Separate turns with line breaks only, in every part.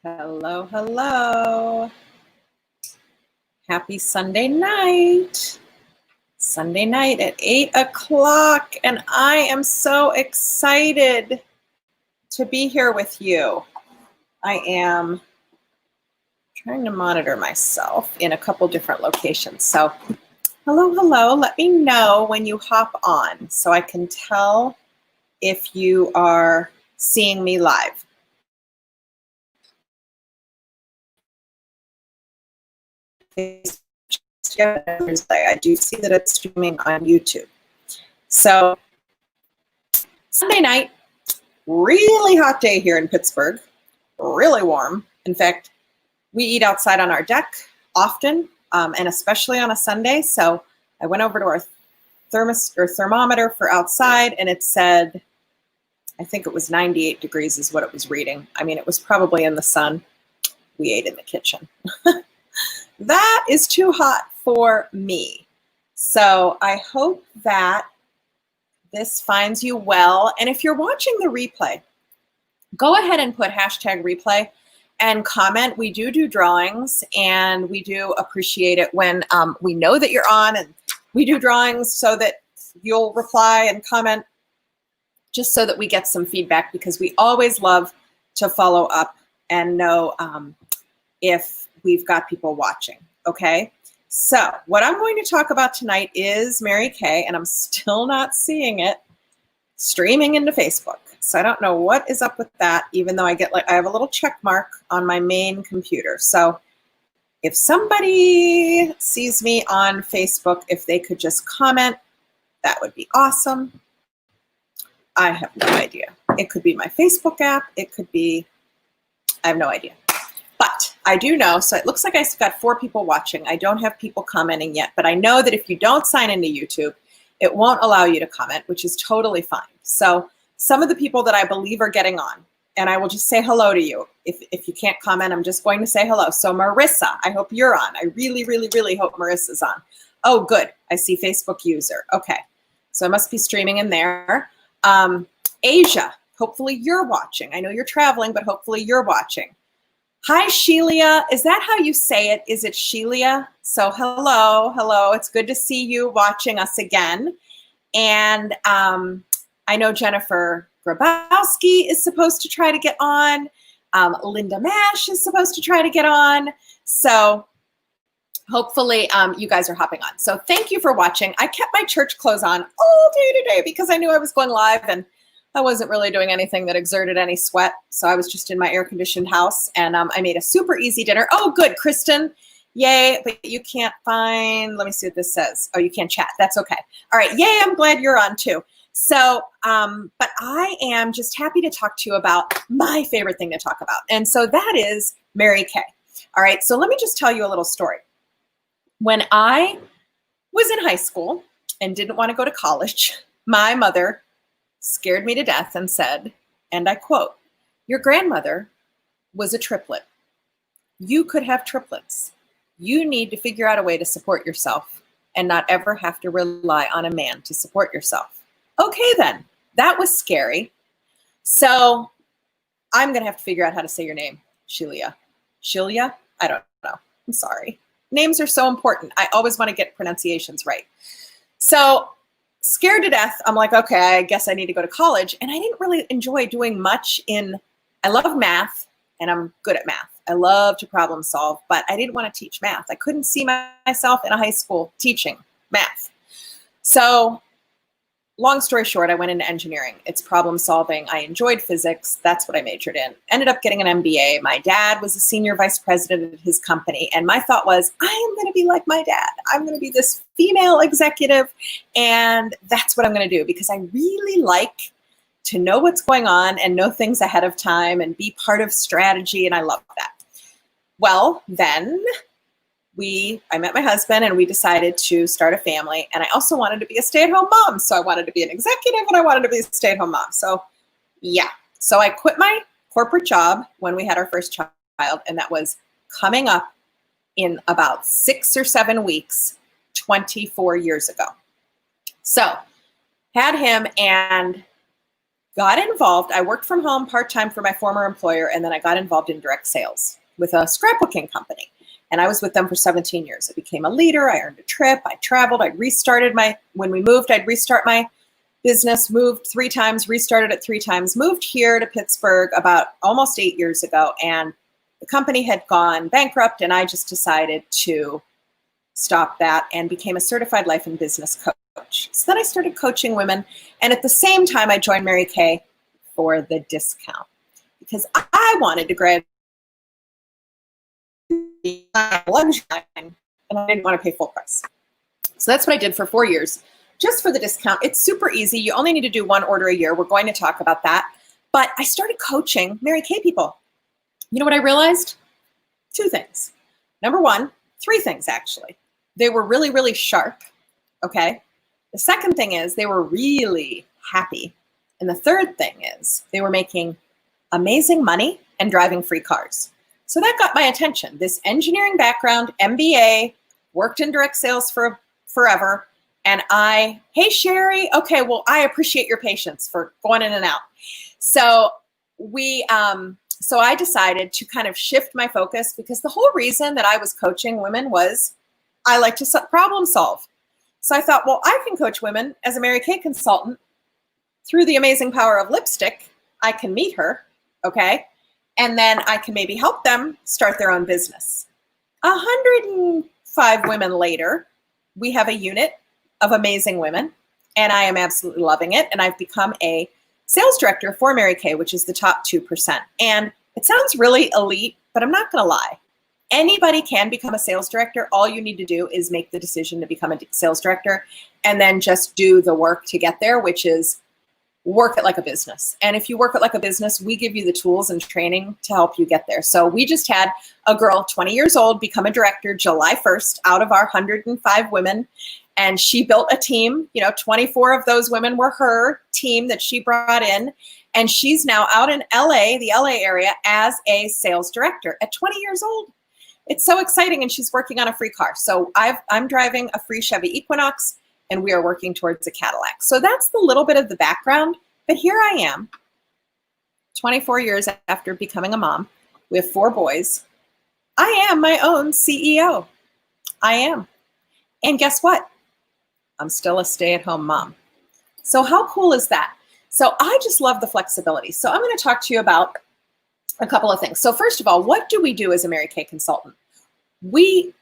Hello, hello. Happy Sunday night. Sunday night at 8 o'clock, and I am so excited to be here with you. I am trying to monitor myself in a couple different locations. So, hello, hello. Let me know when you hop on so I can tell if you are seeing me live. I do see that it's streaming on YouTube. So Sunday night, really hot day here in Pittsburgh, really warm. In fact, we eat outside on our deck often, and especially on a Sunday. So I went over to our thermometer for outside, and it said, I think it was 98 degrees is what it was reading. I mean, it was probably in the sun. We ate in the kitchen. That is too hot for me. So I hope that this finds you well. And if you're watching the replay, go ahead and put #replay and comment. We do drawings, and we do appreciate it when we know that you're on, and we do drawings so that you'll reply and comment just so that we get some feedback, because we always love to follow up and know if we've got people watching, okay? So what I'm going to talk about tonight is Mary Kay, and I'm still not seeing it streaming into Facebook. So I don't know what is up with that, even though I have a little check mark on my main computer. So if somebody sees me on Facebook, if they could just comment, that would be awesome. I have no idea. It could be my Facebook app. It could be, I have no idea. But I do know, so it looks like I've got 4 people watching. I don't have people commenting yet, but I know that if you don't sign into YouTube, it won't allow you to comment, which is totally fine. So some of the people that I believe are getting on, and I will just say hello to you. If you can't comment, I'm just going to say hello. So Marissa, I hope you're on. I really, really, really hope Marissa's on. Oh, good. I see Facebook user. Okay. So I must be streaming in there. Asia, hopefully you're watching. I know you're traveling, but hopefully you're watching. Hi, Shelia. Is that how you say it? Is it Shelia? So hello, hello. It's good to see you watching us again. And I know Jennifer Grabowski is supposed to try to get on. Linda Mash is supposed to try to get on. So hopefully you guys are hopping on. So thank you for watching. I kept my church clothes on all day today because I knew I was going live, and I wasn't really doing anything that exerted any sweat. So I was just in my air-conditioned house, and I made a super easy dinner. Oh, good, Kristen. Yay, but you can't find, let me see what this says. Oh, you can't chat. That's okay. All right, yay, I'm glad you're on too. So, but I am just happy to talk to you about my favorite thing to talk about. And so that is Mary Kay. All right, so let me just tell you a little story. When I was in high school and didn't want to go to college, my mother scared me to death and said, and I quote, "Your grandmother was a triplet. You could have triplets. You need to figure out a way to support yourself and not ever have to rely on a man to support yourself." Okay, then. That was scary. So I'm going to have to figure out how to say your name, Shelia. Shelia? I don't know. I'm sorry. Names are so important. I always want to get pronunciations right. So scared to death, I'm like, okay, I guess I need to go to college. And I didn't really enjoy doing much I love math, and I'm good at math. I love to problem solve, but I didn't want to teach math. I couldn't see myself in a high school teaching math. So long story short, I went into engineering. It's problem solving. I enjoyed physics. That's what I majored in. Ended up getting an MBA. My dad was a senior vice president at his company. And my thought was, I am going to be like my dad. I'm going to be this female executive. And that's what I'm going to do, because I really like to know what's going on and know things ahead of time and be part of strategy. And I love that. Well, then I met my husband, and we decided to start a family. And I also wanted to be a stay-at-home mom. So I wanted to be an executive, and I wanted to be a stay-at-home mom. So yeah. So I quit my corporate job when we had our first child, and that was coming up in about 6 or 7 weeks, 24 years ago. So had him, and got involved. I worked from home part-time for my former employer, and then I got involved in direct sales with a scrapbooking company. And I was with them for 17 years. I became a leader. I earned a trip. I traveled. When we moved, I'd restart my business, moved 3 times, restarted it 3 times, moved here to Pittsburgh about almost 8 years ago. And the company had gone bankrupt, and I just decided to stop that and became a certified life and business coach. So then I started coaching women. And at the same time, I joined Mary Kay for the discount because I wanted to grab luxury and I didn't want to pay full price. So that's what I did for 4 years, just for the discount. It's super easy. You only need to do 1 order a year. We're going to talk about that. But I started coaching Mary Kay people. You know what I realized? 2 things. Number 1, 3 things actually. They were really, really sharp, okay? The second thing is they were really happy. And the third thing is they were making amazing money and driving free cars. So that got my attention. This engineering background, MBA, worked in direct sales for forever. And hey, Sherry, okay, well, I appreciate your patience for going in and out. So so I decided to kind of shift my focus because the whole reason that I was coaching women was I like to problem solve. So I thought, well, I can coach women as a Mary Kay consultant through the amazing power of lipstick. I can meet her, okay? And then I can maybe help them start their own business. 105 women later, we have a unit of amazing women, and I am absolutely loving it. And I've become a sales director for Mary Kay, which is the top 2%. And it sounds really elite, but I'm not going to lie. Anybody can become a sales director. All you need to do is make the decision to become a sales director and then just do the work to get there, which is work it like a business. And if you work it like a business, we give you the tools and training to help you get there. So we just had a girl, 20 years old, become a director July 1st out of our 105 women. And she built a team. 24 of those women were her team that she brought in. And she's now out in LA, the LA area, as a sales director at 20 years old. It's so exciting, and she's working on a free car. So I'm driving a free Chevy Equinox, and we are working towards a Cadillac. So that's the little bit of the background. But here I am, 24 years after becoming a mom. We have 4 boys. I am my own CEO. I am. And guess what? I'm still a stay-at-home mom. So how cool is that? So I just love the flexibility. So I'm going to talk to you about a couple of things. So first of all, what do we do as a Mary Kay consultant? We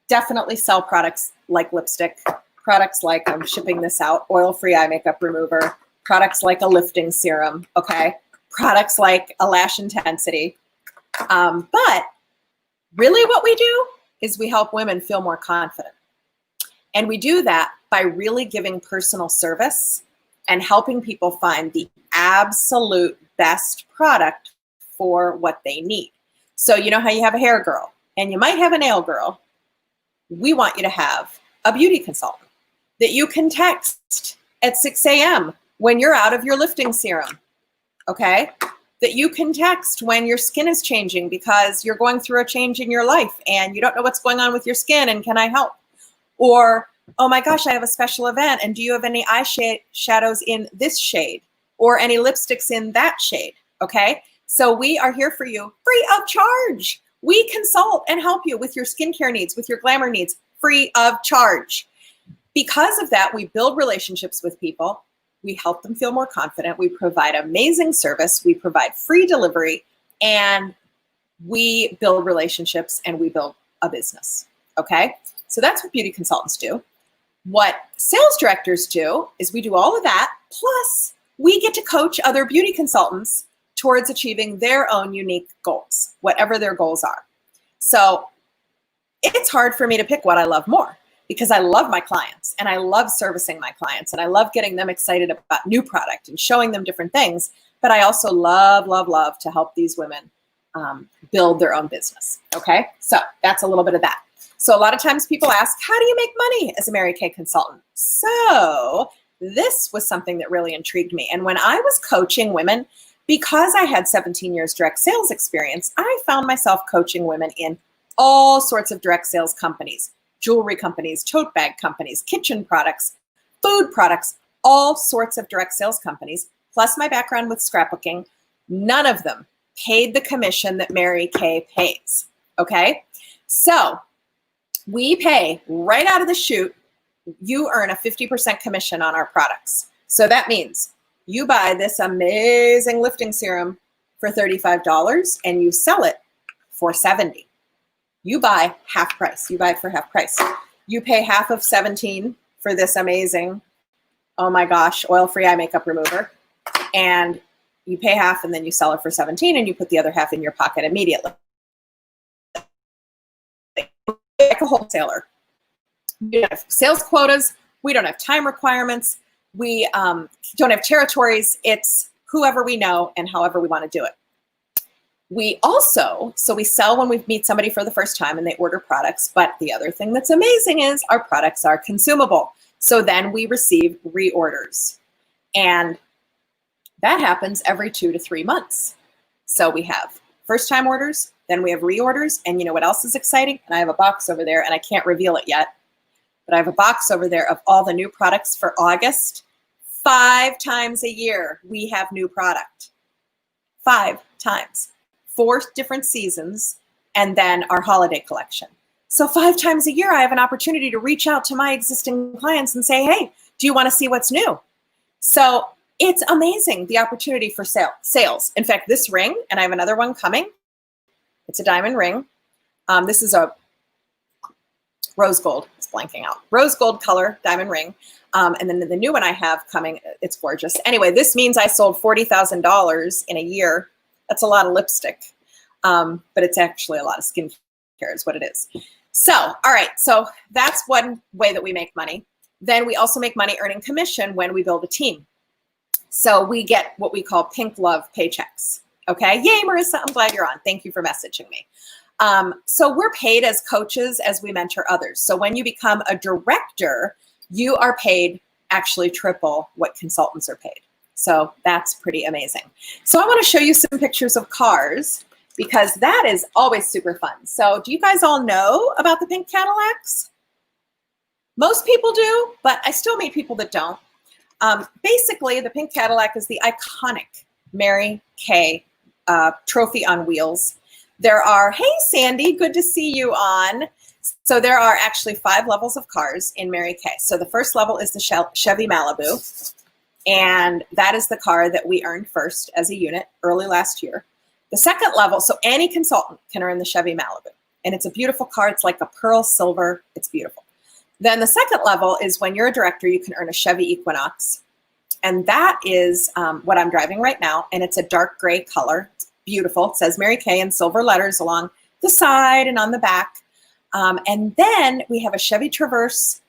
definitely sell products like lipstick, products like, I'm shipping this out, oil-free eye makeup remover, products like a lifting serum, okay? Products like a lash intensity. But really what we do is we help women feel more confident. And we do that by really giving personal service and helping people find the absolute best product for what they need. So you know how you have a hair girl and you might have a nail girl. We want you to have a beauty consultant that you can text at 6 a.m. when you're out of your lifting serum, okay? That you can text when your skin is changing because you're going through a change in your life and you don't know what's going on with your skin and can I help? Or, oh my gosh, I have a special event and do you have any shadows in this shade or any lipsticks in that shade, okay? So we are here for you free of charge. We consult and help you with your skincare needs, with your glamour needs, free of charge. Because of that, we build relationships with people. We help them feel more confident. We provide amazing service. We provide free delivery, and we build relationships and we build a business, okay? So that's what beauty consultants do. What sales directors do is we do all of that, plus we get to coach other beauty consultants towards achieving their own unique goals, whatever their goals are. So it's hard for me to pick what I love more because I love my clients and I love servicing my clients and I love getting them excited about new product and showing them different things. But I also love, love, love to help these women build their own business. Okay, so that's a little bit of that. So a lot of times people ask, how do you make money as a Mary Kay consultant? So this was something that really intrigued me. And when I was coaching women, because I had 17 years direct sales experience, I found myself coaching women in all sorts of direct sales companies, jewelry companies, tote bag companies, kitchen products, food products, all sorts of direct sales companies, plus my background with scrapbooking, none of them paid the commission that Mary Kay pays, okay? So we pay right out of the chute, you earn a 50% commission on our products. So that means you buy this amazing lifting serum for $35 and you sell it for $70. You buy half price. You buy it for half price. You pay half of $17 for this amazing, oh my gosh, oil-free eye makeup remover. And you pay half and then you sell it for $17 and you put the other half in your pocket immediately. Like a wholesaler. We don't have sales quotas. We don't have time requirements. We don't have territories. It's whoever we know and however we want to do it. We also, so we sell when we meet somebody for the first time and they order products, but the other thing that's amazing is our products are consumable. So then we receive reorders. And that happens every 2 to 3 months. So we have first time orders, then we have reorders, and you know what else is exciting? And I have a box over there and I can't reveal it yet, but I have a box over there of all the new products for August. 5 times a year we have new product. 5 times. 4 different seasons, and then our holiday collection. So 5 times a year, I have an opportunity to reach out to my existing clients and say, hey, do you want to see what's new? So it's amazing, the opportunity for sales. In fact, this ring, and I have another one coming, it's a diamond ring. This is a rose gold, it's blanking out. Rose gold color diamond ring. And then the new one I have coming, it's gorgeous. Anyway, this means I sold $40,000 in a year. That's a lot of lipstick, but it's actually a lot of skincare is what it is. So, all right, so that's one way that we make money. Then we also make money earning commission when we build a team. So we get what we call Pink Love paychecks, okay? Yay, Marissa, I'm glad you're on. Thank you for messaging me. So we're paid as coaches as we mentor others. So when you become a director, you are paid actually triple what consultants are paid. So that's pretty amazing. So I want to show you some pictures of cars because that is always super fun. So do you guys all know about the pink Cadillacs? Most people do, but I still meet people that don't. Basically, the pink Cadillac is the iconic Mary Kay trophy on wheels. There are, hey Sandy, good to see you on. So there are actually 5 levels of cars in Mary Kay. So the first level is the Chevy Malibu. And that is the car that we earned first as a unit early last year. The second level, so any consultant can earn the Chevy Malibu. And it's a beautiful car. It's like a pearl silver. It's beautiful. Then the second level is when you're a director, you can earn a Chevy Equinox. And that is what I'm driving right now. And it's a dark gray color. It's beautiful. It says Mary Kay in silver letters along the side and on the back. And then we have a Chevy Traverse.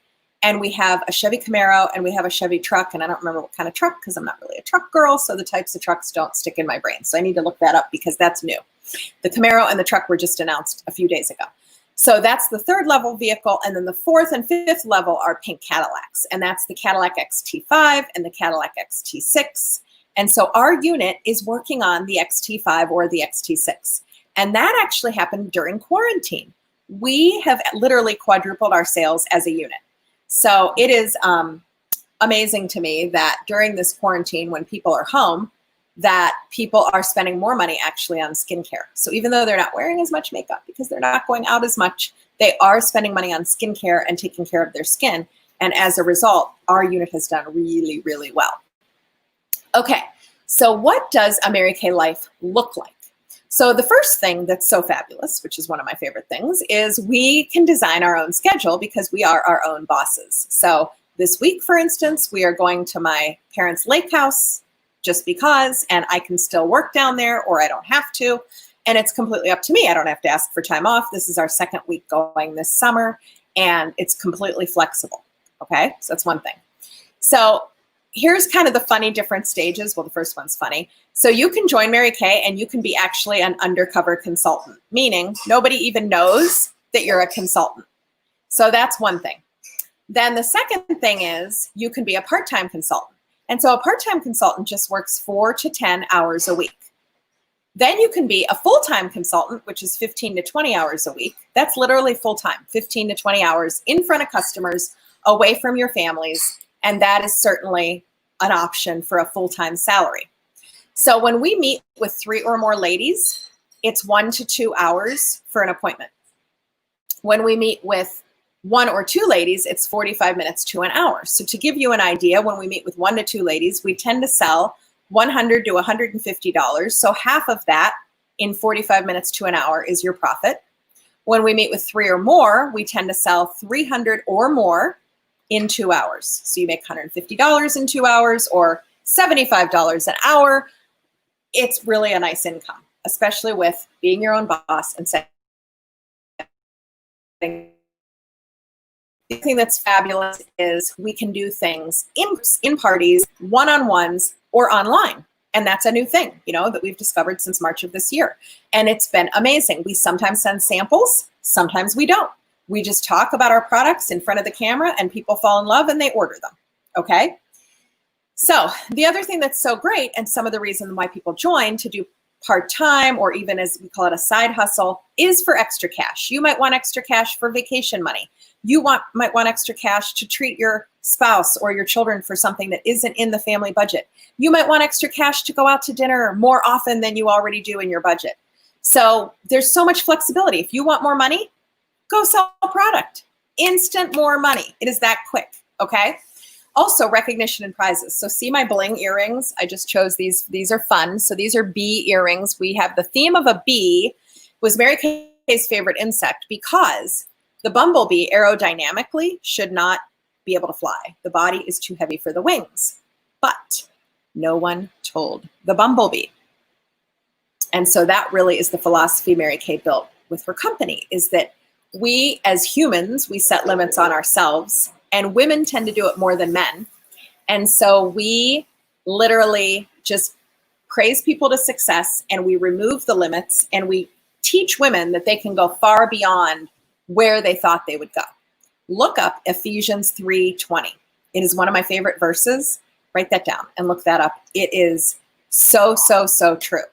And we have a Chevy Camaro and we have a Chevy truck. And I don't remember what kind of truck because I'm not really a truck girl. So the types of trucks don't stick in my brain. So I need to look that up because that's new. The Camaro and the truck were just announced a few days ago. So that's the 3rd level vehicle. And then the 4th and 5th level are pink Cadillacs. And that's the Cadillac XT5 and the Cadillac XT6. And so our unit is working on the XT5 or the XT6. And that actually happened during quarantine. We have literally quadrupled our sales as a unit. So it is amazing to me that during this quarantine, when people are home, that people are spending more money actually on skincare. So even though they're not wearing as much makeup because they're not going out as much, they are spending money on skincare and taking care of their skin. And as a result, our unit has done really, really well. Okay, so what does a Mary Kay life look like? So the first thing that's so fabulous, which is one of my favorite things, is we can design our own schedule because we are our own bosses. So this week, for instance, we are going to my parents' lake house just because, and I can still work down there or I don't have to. And it's completely up to me. I don't have to ask for time off. This is our 2nd week going this summer and it's completely flexible. Okay, so that's one thing. So here's kind of the funny different stages. Well, the first one's funny. So you can join Mary Kay and you can be actually an undercover consultant, meaning nobody even knows that you're a consultant. So that's one thing. Then the second thing is you can be a part-time consultant. And so a part-time consultant just works 4 to 10 hours a week. Then you can be a full-time consultant, which is 15 to 20 hours a week. That's literally full-time, 15 to 20 hours in front of customers, away from your families. And that is certainly an option for a full-time salary. So when we meet with 3 or more ladies, it's 1 to 2 hours for an appointment. When we meet with 1 or 2 ladies, it's 45 minutes to an hour. So to give you an idea, when we meet with 1 to 2 ladies, we tend to sell $100 to $150. So half of that in 45 minutes to an hour is your profit. When we meet with 3 or more, we tend to sell 300 or more in 2 hours. So you make $150 in 2 hours or $75 an hour. It's really a nice income, especially with being your own boss and setting. The thing that's fabulous is we can do things in parties, one-on-ones, or online. And that's a new thing, that we've discovered since March of this year. And it's been amazing. We sometimes send samples, sometimes we don't. We just talk about our products in front of the camera and people fall in love and they order them, okay? So the other thing that's so great, and some of the reason why people join to do part-time, or even as we call it a side hustle, is for extra cash. You might want extra cash for vacation money. You might want extra cash to treat your spouse or your children for something that isn't in the family budget. You might want extra cash to go out to dinner more often than you already do in your budget. So there's so much flexibility. If you want more money, go sell a product. Instant more money. It is that quick, okay? Also, recognition and prizes. So see my bling earrings? I just chose these. These are fun. So these are bee earrings. We have the theme of a bee. Was Mary Kay's favorite insect because the bumblebee aerodynamically should not be able to fly. The body is too heavy for the wings. But no one told the bumblebee. And so that really is the philosophy Mary Kay built with her company, is that we as humans, we set limits on ourselves, and women tend to do it more than men. And so we literally just praise people to success, and we remove the limits, and we teach women that they can go far beyond where they thought they would go. Look up Ephesians 3:20. It is one of my favorite verses. Write that down and look that up. It is so, so, so true.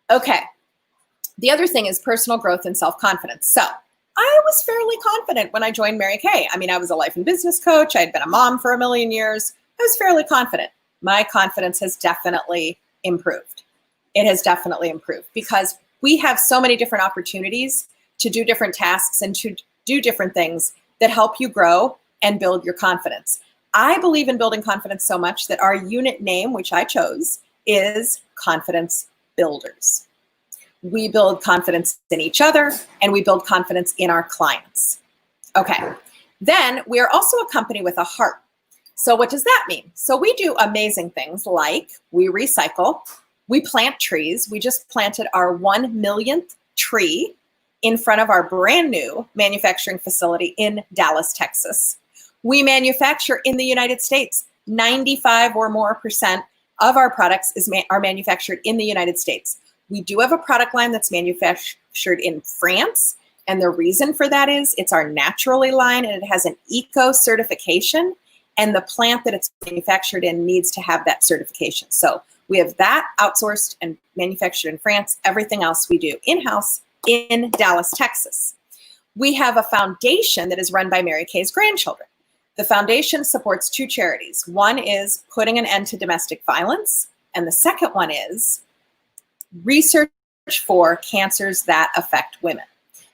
Okay. The other thing is personal growth and self-confidence. So I was fairly confident when I joined Mary Kay. I mean, I was a life and business coach. I had been a mom for a million years. I was fairly confident. My confidence has definitely improved. It has definitely improved because we have so many different opportunities to do different tasks and to do different things that help you grow and build your confidence. I believe in building confidence so much that our unit name, which I chose, is Confidence Builders. We build confidence in each other, and we build confidence in our clients. Okay. Then we are also a company with a heart. So what does that mean? So we do amazing things like we recycle, we plant trees. We just planted our 1 millionth tree in front of our brand new manufacturing facility in Dallas, Texas. We manufacture in the United States. 95 or more % of our products are manufactured in the United States. We do have a product line that's manufactured in France, and the reason for that is it's our Naturally line, and it has an eco certification, and the plant that it's manufactured in needs to have that certification. So we have that outsourced and manufactured in France. Everything else we do in-house in Dallas, Texas. We have a foundation that is run by Mary Kay's grandchildren. The foundation supports 2 charities. One is putting an end to domestic violence, and the second one is research for cancers that affect women.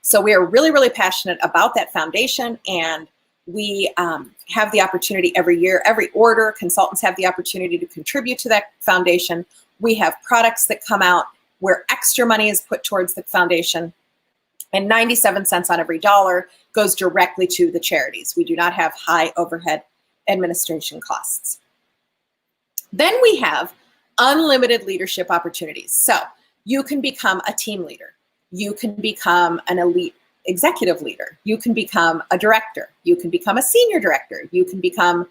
So we are really, really passionate about that foundation, and we have the opportunity every year, every order, consultants have the opportunity to contribute to that foundation. We have products that come out where extra money is put towards the foundation, and 97 cents on every dollar goes directly to the charities. We do not have high overhead administration costs. Then we have unlimited leadership opportunities. So you can become a team leader. You can become an elite executive leader. You can become a director. You can become a senior director. You can become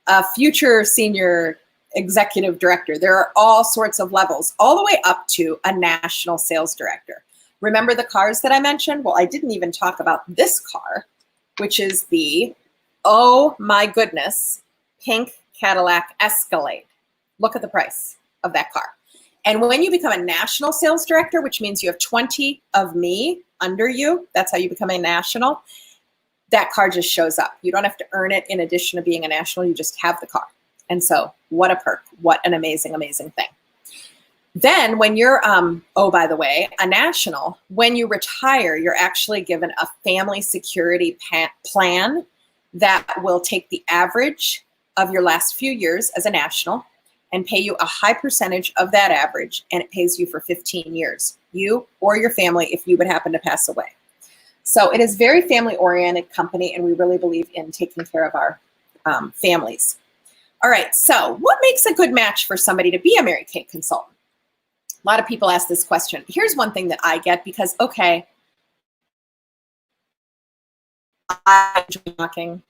a future senior executive director. There are all sorts of levels, all the way up to a national sales director. Remember the cars that I mentioned? Well, I didn't even talk about this car, which is the, oh my goodness, pink Cadillac Escalade. Look at the price of that car. And when you become a national sales director, which means you have 20 of me under you, that's how you become a national, that car just shows up. You don't have to earn it in addition to being a national, you just have the car. And so what a perk. What an amazing, amazing thing. Then when you're, oh, by the way, a national, when you retire, you're actually given a family security plan that will take the average of your last few years as a national and pay you a high percentage of that average, and it pays you for 15 years, you or your family, if you would happen to pass away. So it is very family-oriented company, and we really believe in taking care of our families. All right, so what makes a good match for somebody to be a Mary Kay consultant? A lot of people ask this question. Here's one thing that I get because, okay, I enjoy talking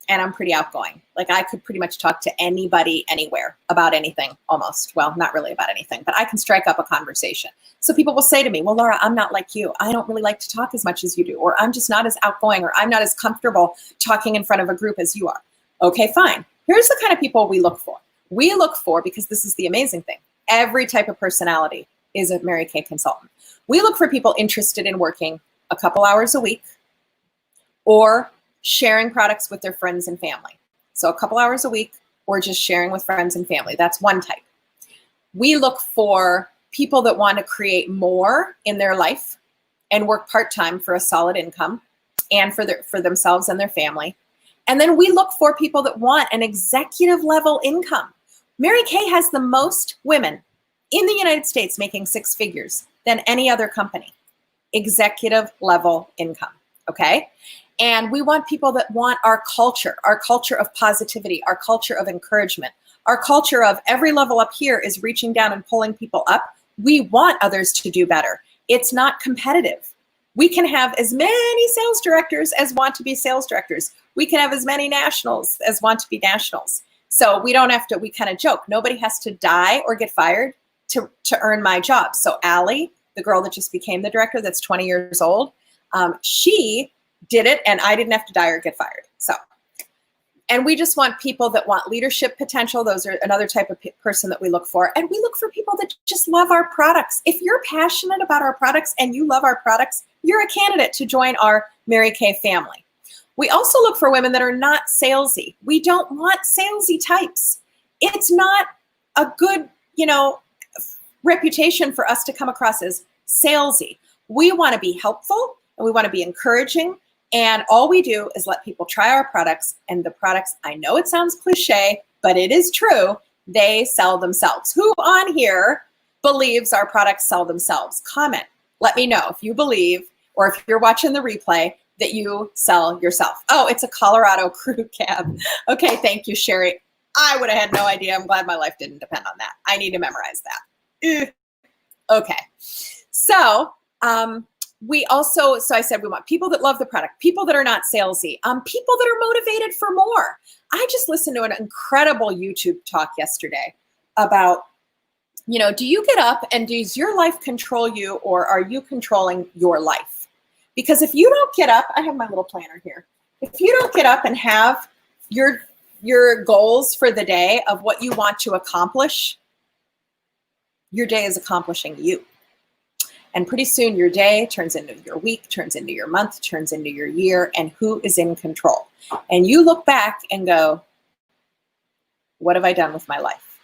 and I'm pretty outgoing. Like I could pretty much talk to anybody, anywhere about anything almost. Well, not really about anything, but I can strike up a conversation. So people will say to me, well, Laura, I'm not like you. I don't really like to talk as much as you do, or I'm just not as outgoing, or I'm not as comfortable talking in front of a group as you are. Okay, fine. Here's the kind of people we look for. We look for, because this is the amazing thing, every type of personality is a Mary Kay consultant. We look for people interested in working a couple hours a week or sharing products with their friends and family. So a couple hours a week or just sharing with friends and family. That's one type. We look for people that want to create more in their life and work part-time for a solid income and for themselves and their family. And then we look for people that want an executive level income. Mary Kay has the most women in the United States making six figures than any other company. Executive level income, okay? And we want people that want our culture of positivity, our culture of encouragement, our culture of every level up here is reaching down and pulling people up. We want others to do better. It's not competitive. We can have as many sales directors as want to be sales directors. We can have as many nationals as want to be nationals. So we don't have to, we kind of joke, nobody has to die or get fired to earn my job. So Allie, the girl that just became the director that's 20 years old, she did it and I didn't have to die or get fired. So, and we just want people that want leadership potential. Those are another type of person that we look for. And we look for people that just love our products. If you're passionate about our products and you love our products, you're a candidate to join our Mary Kay family. We also look for women that are not salesy. We don't want salesy types. It's not a good, reputation for us to come across as salesy. We want to be helpful and we want to be encouraging. And all we do is let people try our products, and the products, I know it sounds cliche, but it is true, they sell themselves. Who on here believes our products sell themselves? Comment. Let me know if you believe, or if you're watching the replay, that you sell yourself. Oh, it's a Colorado crew cab. Okay, thank you, Sherry. I would have had no idea. I'm glad my life didn't depend on that. I need to memorize that. Okay, so so I said we want people that love the product, people that are not salesy, people that are motivated for more. I just listened to an incredible YouTube talk yesterday about, do you get up and does your life control you, or are you controlling your life? Because if you don't get up, I have my little planner here. If you don't get up and have your goals for the day of what you want to accomplish, your day is accomplishing you. And pretty soon your day turns into your week, turns into your month, turns into your year, and who is in control? And you look back and go, what have I done with my life?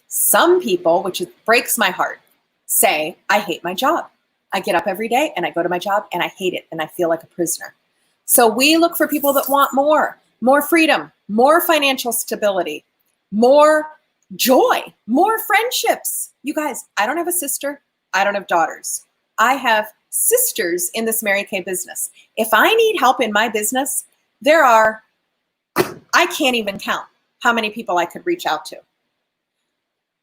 Some people, which breaks my heart, say, I hate my job. I get up every day and I go to my job and I hate it and I feel like a prisoner. So we look for people that want more freedom, more financial stability, more joy, more friendships. You guys, I don't have a sister. I don't have daughters. I have sisters in this Mary Kay business. If I need help in my business, I can't even count how many people I could reach out to.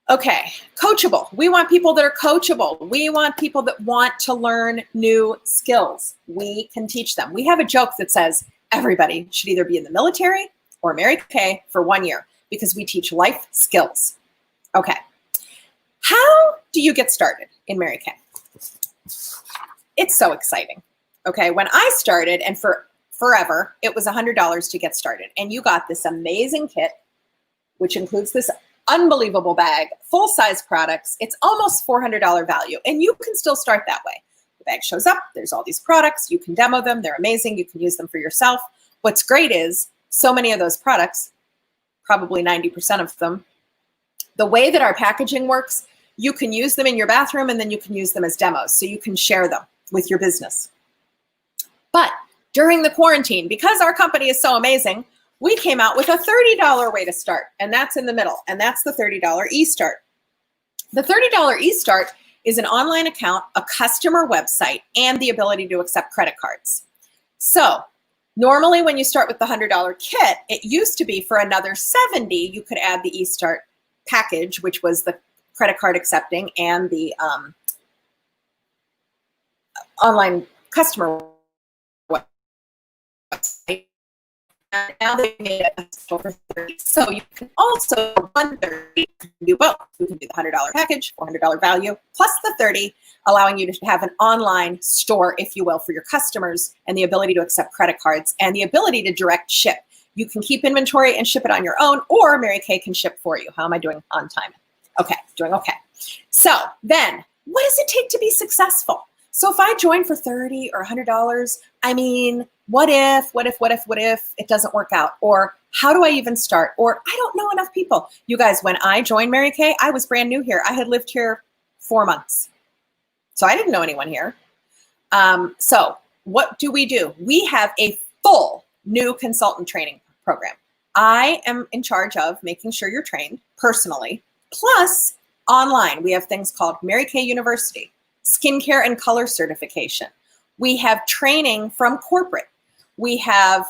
Okay, coachable. We want people that are coachable. We want people that want to learn new skills. We can teach them. We have a joke that says everybody should either be in the military or Mary Kay for 1 year because we teach life skills. Okay. How do you get started in Mary Kay? It's so exciting. Okay, when I started, and for forever, it was $100 to get started. And you got this amazing kit, which includes this unbelievable bag, full-size products. It's almost $400 value, and you can still start that way. The bag shows up, there's all these products, you can demo them, they're amazing, you can use them for yourself. What's great is so many of those products probably 90% of them. The way that our packaging works, you can use them in your bathroom and then you can use them as demos. So you can share them with your business. But during the quarantine, because our company is so amazing, we came out with a $30 way to start, and that's in the middle, and that's the $30 eStart. The $30 eStart is an online account, a customer website, and the ability to accept credit cards. So normally when you start with the $100 kit, it used to be for another $70, you could add the eStart package, which was the credit card accepting and the online customer website. And now they made it a store for $30. So you can also $130 do both. You can do the $100 package, $400 value, plus the $30, allowing you to have an online store, if you will, for your customers, and the ability to accept credit cards and the ability to direct ship. You can keep inventory and ship it on your own, or Mary Kay can ship for you. How am I doing on time? Okay, doing okay. So then, what does it take to be successful? So if I join for $30 or $100, I mean, what if it doesn't work out? Or how do I even start? Or I don't know enough people. You guys, when I joined Mary Kay, I was brand new here. I had lived here 4 months. So I didn't know anyone here. So what do? We have a full new consultant training program. I am in charge of making sure you're trained personally, plus online. We have things called Mary Kay University, skincare and color certification. We have training from corporate. We have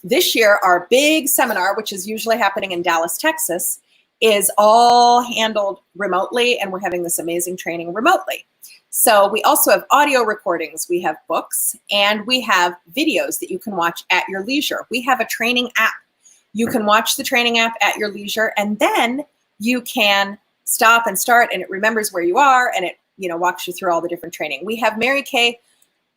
this year, our big seminar, which is usually happening in Dallas, Texas, is all handled remotely, and we're having this amazing training remotely. So we also have audio recordings, we have books, and we have videos that you can watch at your leisure. We have a training app. You can watch the training app at your leisure, and then you can stop and start, and it remembers where you are, and it walks you through all the different training. We have Mary Kay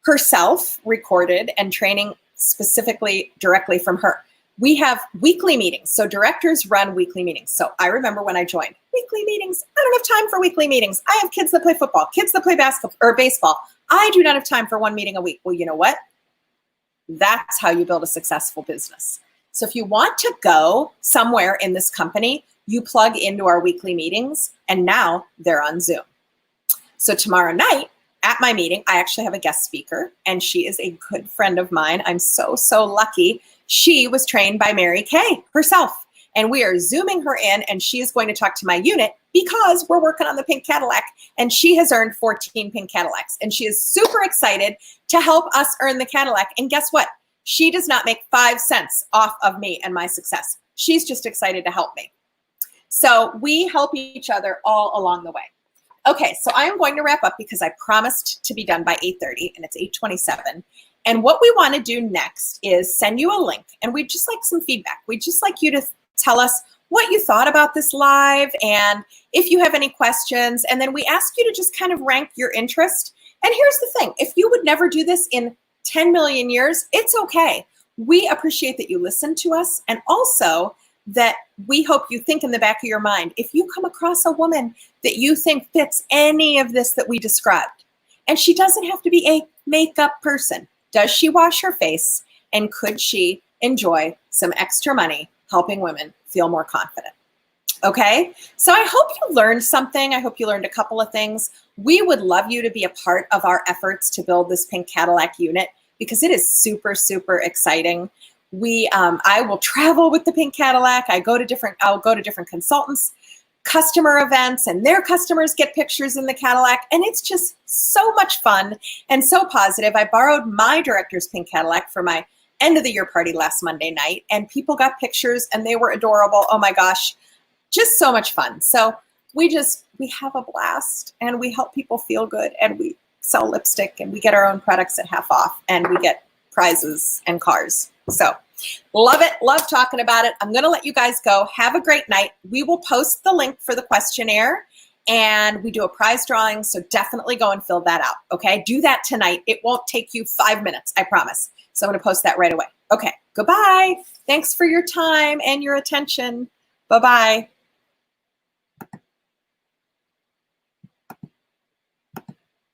herself recorded and training specifically directly from her. We have weekly meetings. So directors run weekly meetings. So I remember when I joined, weekly meetings. I don't have time for weekly meetings. I have kids that play football, kids that play basketball or baseball. I do not have time for one meeting a week. Well, you know what? That's how you build a successful business. So if you want to go somewhere in this company, you plug into our weekly meetings, and now they're on Zoom. So tomorrow night at my meeting, I actually have a guest speaker, and she is a good friend of mine. I'm so lucky. She was trained by Mary Kay herself, and we are Zooming her in, and she is going to talk to my unit because we're working on the pink Cadillac, and she has earned 14 pink Cadillacs, and she is super excited to help us earn the Cadillac. And guess what? She does not make 5 cents off of me and my success. She's just excited to help me. So we help each other all along the way. Okay, so I am going to wrap up because I promised to be done by 8:30, and it's 8:27. And what we want to do next is send you a link, and we'd just like some feedback. We'd just like you to tell us what you thought about this live and if you have any questions. And then we ask you to just kind of rank your interest. And here's the thing. If you would never do this in 10 million years, it's okay. We appreciate that you listen to us, and also that we hope you think in the back of your mind, if you come across a woman that you think fits any of this that we described, and she doesn't have to be a makeup person. Does she wash her face? And could she enjoy some extra money helping women feel more confident? Okay, so I hope you learned something. I hope you learned a couple of things. We would love you to be a part of our efforts to build this pink Cadillac unit because it is super exciting. I will travel with the pink Cadillac. I'll go to different consultants, customer events, and their customers get pictures in the Cadillac. And it's just so much fun and so positive. I borrowed my director's pink Cadillac for my end of the year party last Monday night, and people got pictures and they were adorable. Oh my gosh, just so much fun. So we have a blast, and we help people feel good, and we sell lipstick, and we get our own products at half off, and we get prizes and cars. So love it. Love talking about it. I'm going to let you guys go. Have a great night. We will post the link for the questionnaire, and we do a prize drawing. So definitely go and fill that out. Okay. Do that tonight. It won't take you 5 minutes. I promise. So I'm going to post that right away. Okay. Goodbye. Thanks for your time and your attention. Bye-bye.